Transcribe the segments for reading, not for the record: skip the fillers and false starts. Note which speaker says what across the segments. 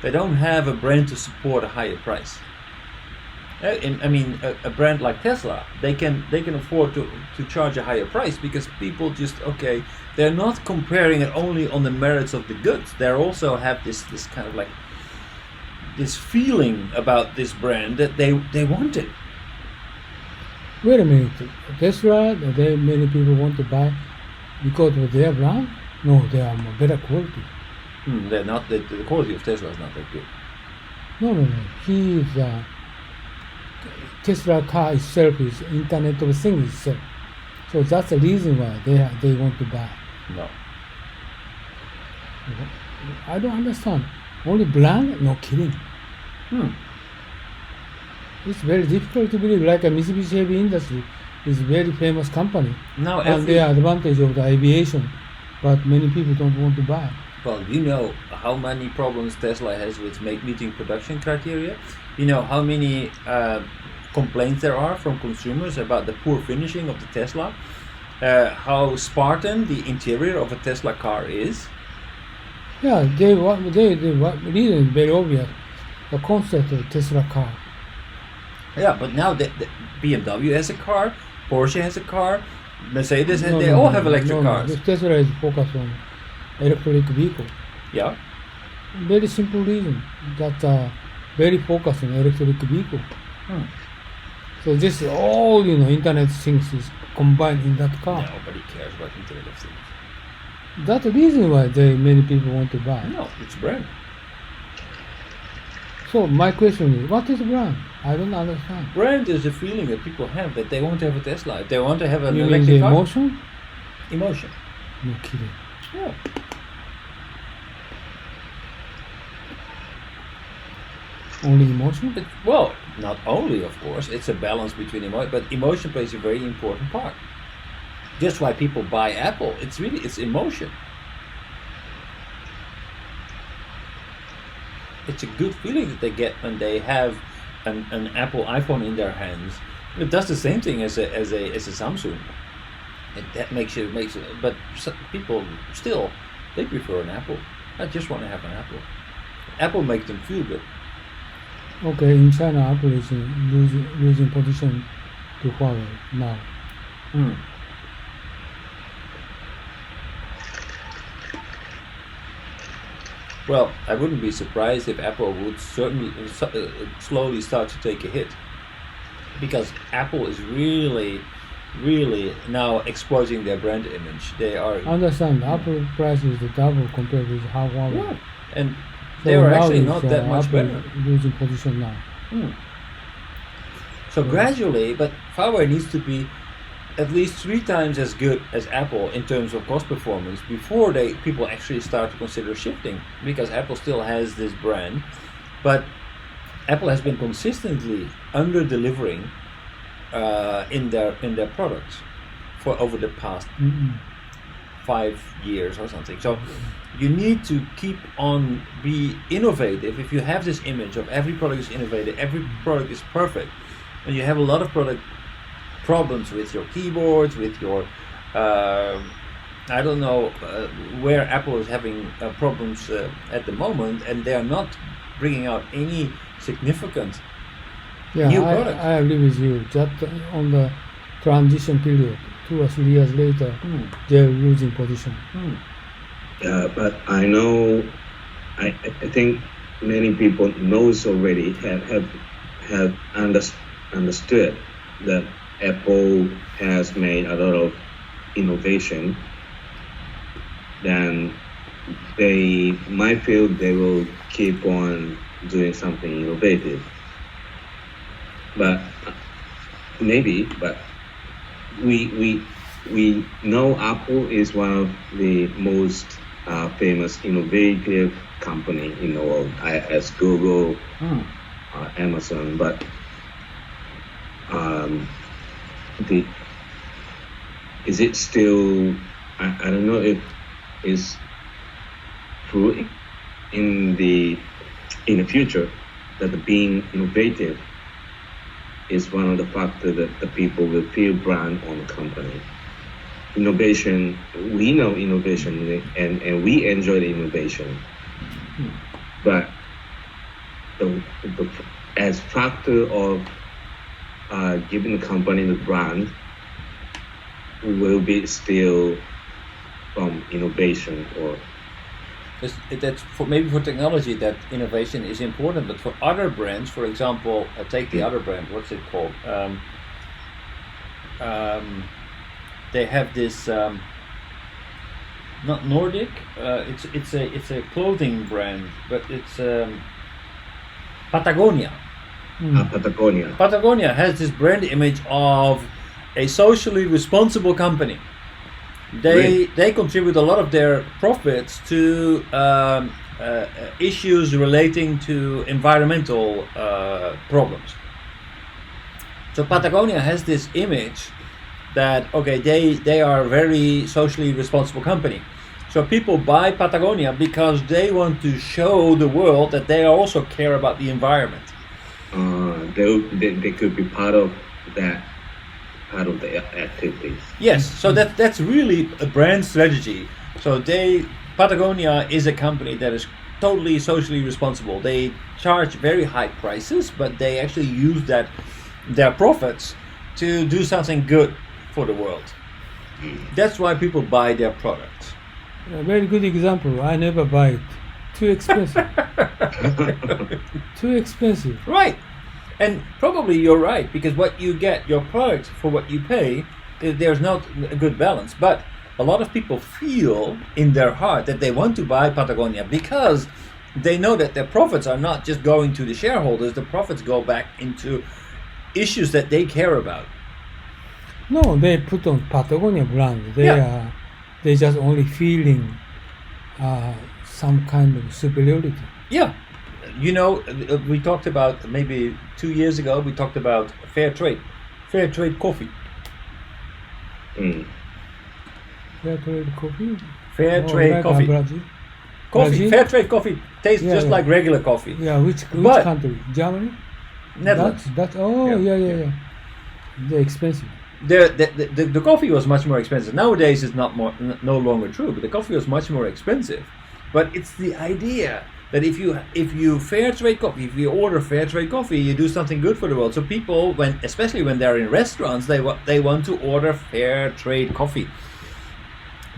Speaker 1: They don't have a brand to support a higher price. I mean, a brand like Tesla, they can afford to charge a higher price because people just okay. They're not comparing it only on the merits of the goods. They also have this kind of like this feeling about this brand that they want it.
Speaker 2: Wait a minute. Tesla, many people want to buy because of their brand? No, they are better quality.
Speaker 1: They're not the quality of Tesla is not that good.
Speaker 2: No. He is Tesla car itself is Internet of Things itself. So that's the reason why they want to buy.
Speaker 1: No.
Speaker 2: I don't understand. Only brand? No kidding. It's very difficult to believe. Like a Mitsubishi Heavy Industry is a very famous company.
Speaker 1: Now,
Speaker 2: and they are advantage of the aviation, but many people don't want to buy.
Speaker 1: Well, you know how many problems Tesla has with meeting production criteria. You know how many complaints there are from consumers about the poor finishing of the Tesla. How Spartan the interior of a Tesla car is.
Speaker 2: Yeah, the reason is very obvious. The concept of Tesla car.
Speaker 1: Yeah, but now the BMW has a car, Porsche has a car, Mercedes has, they all have electric cars.
Speaker 2: Tesla is focused on electric vehicle.
Speaker 1: Yeah.
Speaker 2: Very simple reason that very focused on electric vehicle. So this all Internet things is combined in that car.
Speaker 1: Nobody cares about Internet of Things.
Speaker 2: That's the reason why many people want to buy.
Speaker 1: No, it's brand.
Speaker 2: So my question is, what is brand? I don't understand.
Speaker 1: Brand is a feeling that people have that they want to have a Tesla. If they want to have an
Speaker 2: You mean
Speaker 1: electric
Speaker 2: the
Speaker 1: car.
Speaker 2: emotion?
Speaker 1: Emotion.
Speaker 2: No kidding.
Speaker 1: Yeah.
Speaker 2: Only emotion?
Speaker 1: Well, not only, of course, it's a balance between emotion, but emotion plays a very important part. Just why people buy Apple, it's emotion. It's a good feeling that they get when they have an Apple iPhone in their hands. It does the same thing as a Samsung. That makes it, but people still, they prefer an Apple. I just want to have an Apple. Apple makes them feel good.
Speaker 2: Okay, in China, Apple is losing position to Huawei now.
Speaker 1: Well, I wouldn't be surprised if Apple would certainly slowly start to take a hit, because Apple is really now exploiting their brand image. They are
Speaker 2: Understand, Apple price is the double compared with Huawei.
Speaker 1: Yeah, and
Speaker 2: So
Speaker 1: they are
Speaker 2: now
Speaker 1: actually
Speaker 2: it's,
Speaker 1: not that much
Speaker 2: Apple
Speaker 1: better.
Speaker 2: losing position now.
Speaker 1: So gradually, but Huawei needs to be at least 3 times as good as Apple in terms of cost performance before people actually start to consider shifting, because Apple still has this brand, but Apple has been consistently under delivering in their products for over the past 5 years or something. So you need to keep on be innovative. If you have this image of every product is innovative, every product is perfect, and you have a lot of product problems with your keyboards, with your I don't know where Apple is having problems at the moment, and they are not bringing out any significant new products.
Speaker 2: I agree with you. Just on the transition period, 2 or 3 years later, they're losing position.
Speaker 3: But I know, I think many people knows already have understood that Apple has made a lot of innovation. Then they might feel they will keep on doing something innovative. But but we know Apple is one of the most famous innovative company in the world, as Google, Amazon. But is it still? I don't know if it's true in the future that being innovative is one of the factors that the people will feel brand on the company. Innovation, we know innovation, and we enjoy the innovation. But the as factor of giving the company the brand will be still from innovation or
Speaker 1: That's for maybe for technology that innovation is important, but for other brands, for example, take the other brand. What's it called? They have this not Nordic. It's a clothing brand, but it's Patagonia.
Speaker 3: Patagonia.
Speaker 1: Patagonia has this brand image of a socially responsible company. They contribute a lot of their profits to issues relating to environmental problems. So Patagonia has this image that they are a very socially responsible company. So people buy Patagonia because they want to show the world that they also care about the environment.
Speaker 3: They could be part of that. Part of the activities.
Speaker 1: Yes, so that's really a brand strategy. So Patagonia is a company that is totally socially responsible. They charge very high prices, but they actually use their profits to do something good for the world. That's why people buy their products.
Speaker 2: A very good example. I never buy it. Too expensive. Too expensive.
Speaker 1: Right. And probably you're right, because what you get, your product for what you pay, there's not a good balance. But a lot of people feel in their heart that they want to buy Patagonia because they know that their profits are not just going to the shareholders, the profits go back into issues that they care about.
Speaker 2: No, they put on Patagonia brand. They just only feeling some kind of superiority.
Speaker 1: Yeah. You know, we talked about maybe 2 years ago, we talked about fair trade coffee.
Speaker 2: Fair trade coffee?
Speaker 1: Fair trade
Speaker 2: like
Speaker 1: coffee.
Speaker 2: Brazil?
Speaker 1: Fair trade coffee tastes just like regular coffee.
Speaker 2: Yeah, which country? Germany?
Speaker 1: Netherlands.
Speaker 2: Yeah. They're expensive.
Speaker 1: The coffee was much more expensive. Nowadays it's no longer true, but the coffee was much more expensive. But it's the idea that if you fair trade coffee, if you order fair trade coffee, you do something good for the world. So people, especially when they're in restaurants, they want to order fair trade coffee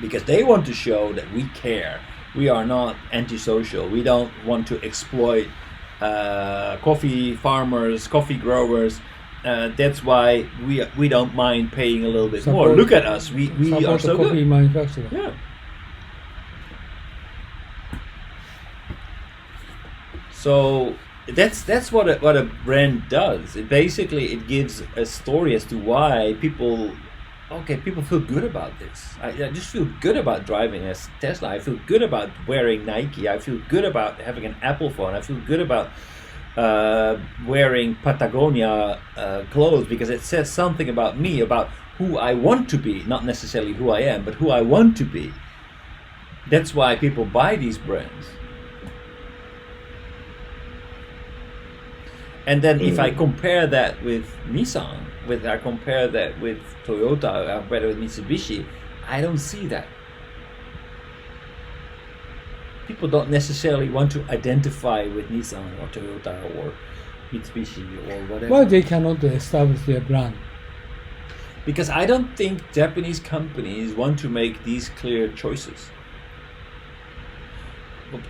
Speaker 1: because they want to show that we care. We are not antisocial. We don't want to exploit coffee farmers, coffee growers. That's why we don't mind paying a little bit more. Look at us. We are so good.
Speaker 2: Coffee manufacturer.
Speaker 1: Yeah. So that's what a brand does. It gives a story as to why people feel good about this. I just feel good about driving a Tesla. I feel good about wearing Nike. I feel good about having an Apple phone. I feel good about wearing Patagonia clothes because it says something about me, about who I want to be, not necessarily who I am, but who I want to be. That's why people buy these brands. And then if I compare that with Nissan, I compare that with Toyota, I compare it with Mitsubishi, I don't see that. People don't necessarily want to identify with Nissan or Toyota or Mitsubishi or whatever.
Speaker 2: Why they cannot establish their brand?
Speaker 1: Because I don't think Japanese companies want to make these clear choices.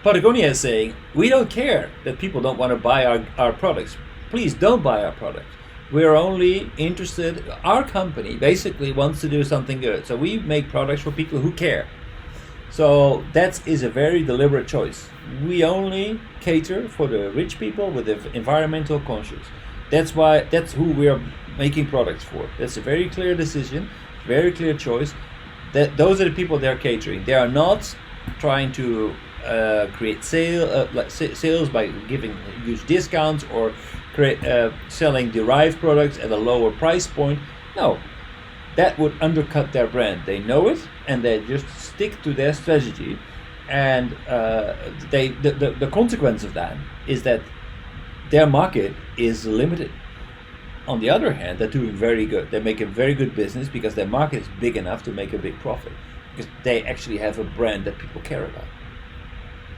Speaker 1: Patagonia is saying, we don't care that people don't want to buy our products. Please don't buy our products. We're only interested, our company basically wants to do something good. So we make products for people who care. So that is a very deliberate choice. We only cater for the rich people with the environmental conscious. That's who we are making products for. That's a very clear decision, very clear choice. Those are the people they're catering. They are not trying to create sales by giving huge discounts or selling derived products at a lower price point. No, that would undercut their brand. They know it, and they just stick to their strategy. And the consequence of that is that their market is limited. On the other hand, they're doing very good. They make a very good business because their market is big enough to make a big profit, because they actually have a brand that people care about.